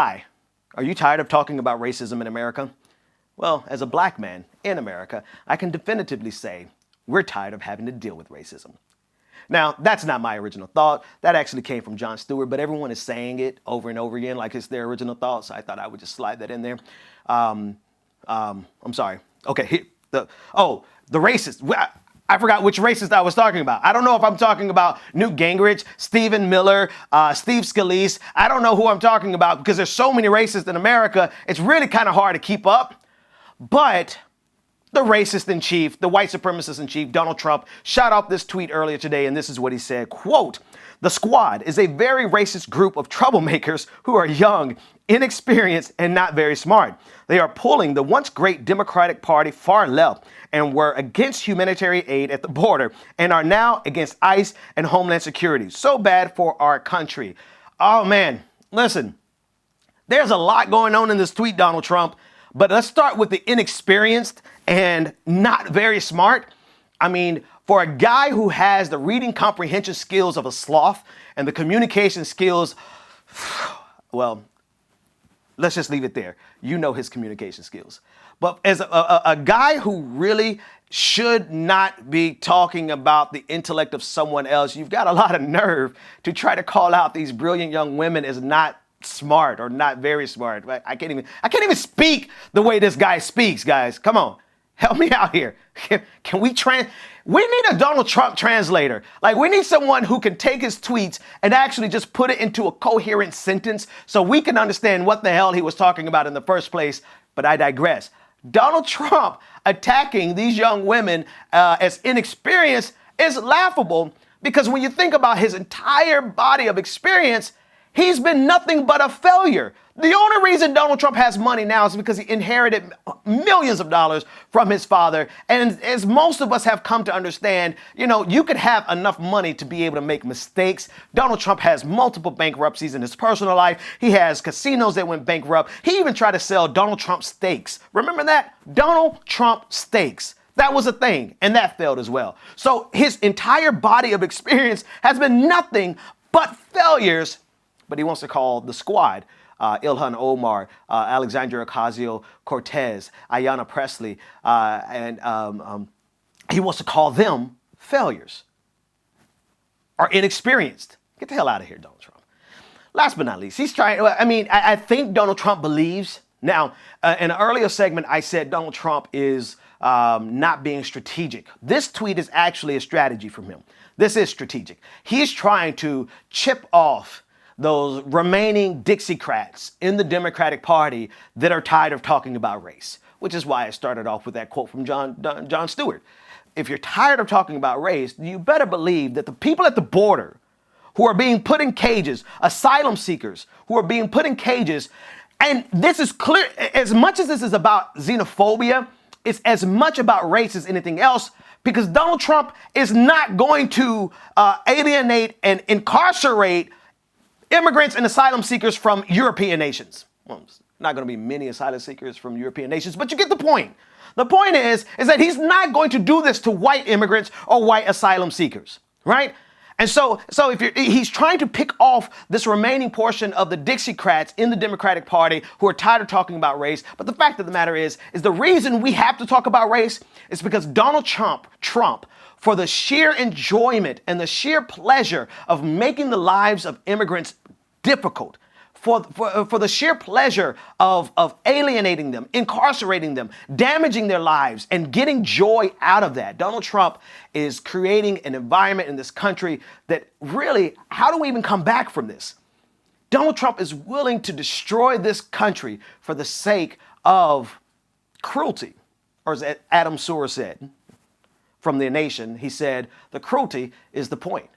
Hi, are you tired of talking about racism in America? Well, as a black man in America, I can definitively say we're tired of having to deal with racism. Now, that's not my original thought. That actually came from Jon Stewart, but everyone is saying it over and over again like it's their original thought, so I thought I would just slide that in there. I'm sorry. Okay, the racist. I forgot which racist I was talking about. I don't know if I'm talking about Newt Gingrich, Stephen Miller, Steve Scalise. I don't know who I'm talking about because there's so many racists in America. It's really kind of hard to keep up. But the racist in chief, the white supremacist in chief, Donald Trump, shot off this tweet earlier today, and this is what he said, quote, "The Squad is a very racist group of troublemakers who are young, inexperienced, and not very smart. They are pulling the once great Democratic Party far left and were against humanitarian aid at the border and are now against ICE and Homeland Security. So bad for our country." Oh man, listen, there's a lot going on in this tweet, Donald Trump, but let's start with the inexperienced and not very smart. I mean, for a guy who has the reading comprehension skills of a sloth and the communication skills, well, let's just leave it there. You know his communication skills. But as a guy who really should not be talking about the intellect of someone else, you've got a lot of nerve to try to call out these brilliant young women as not smart or not very smart. I can't even speak the way this guy speaks, guys. Come on. Help me out here. Can we need a Donald Trump translator. Like, we need someone who can take his tweets and actually just put it into a coherent sentence so we can understand what the hell he was talking about in the first place. But I digress. Donald Trump attacking these young women as inexperienced is laughable because when you think about his entire body of experience, he's been nothing but a failure. The only reason Donald Trump has money now is because he inherited millions of dollars from his father. And as most of us have come to understand, you could have enough money to be able to make mistakes. Donald Trump has multiple bankruptcies in his personal life. He has casinos that went bankrupt. He even tried to sell Donald Trump steaks. Remember that? Donald Trump steaks. That was a thing, and that failed as well. So his entire body of experience has been nothing but failures. But he wants to call the Squad, Ilhan, Omar, Alexandria Ocasio-Cortez, Ayanna Pressley, and he wants to call them failures or inexperienced. Get the hell out of here, Donald Trump. Last but not least, he's trying, I think Donald Trump believes. Now, in an earlier segment, I said Donald Trump is not being strategic. This tweet is actually a strategy from him. This is strategic. He's trying to chip off those remaining Dixiecrats in the Democratic Party that are tired of talking about race, which is why I started off with that quote from Jon Stewart. If you're tired of talking about race, you better believe that the people at the border who are being put in cages, asylum seekers who are being put in cages, and this is clear, as much as this is about xenophobia, it's as much about race as anything else, because Donald Trump is not going to alienate and incarcerate immigrants and asylum seekers from European nations. Well, it's not going to be many asylum seekers from European nations, but you get the point. The point is that he's not going to do this to white immigrants or white asylum seekers, right? And so he's trying to pick off this remaining portion of the Dixiecrats in the Democratic Party who are tired of talking about race. But the fact of the matter is the reason we have to talk about race is because Donald Trump, for the sheer enjoyment and the sheer pleasure of making the lives of immigrants difficult, for the sheer pleasure of alienating them, incarcerating them, damaging their lives, and getting joy out of that, Donald Trump is creating an environment in this country that really, how do we even come back from this? Donald Trump is willing to destroy this country for the sake of cruelty, or as Adam Seward said, from The Nation, he said, the cruelty is the point.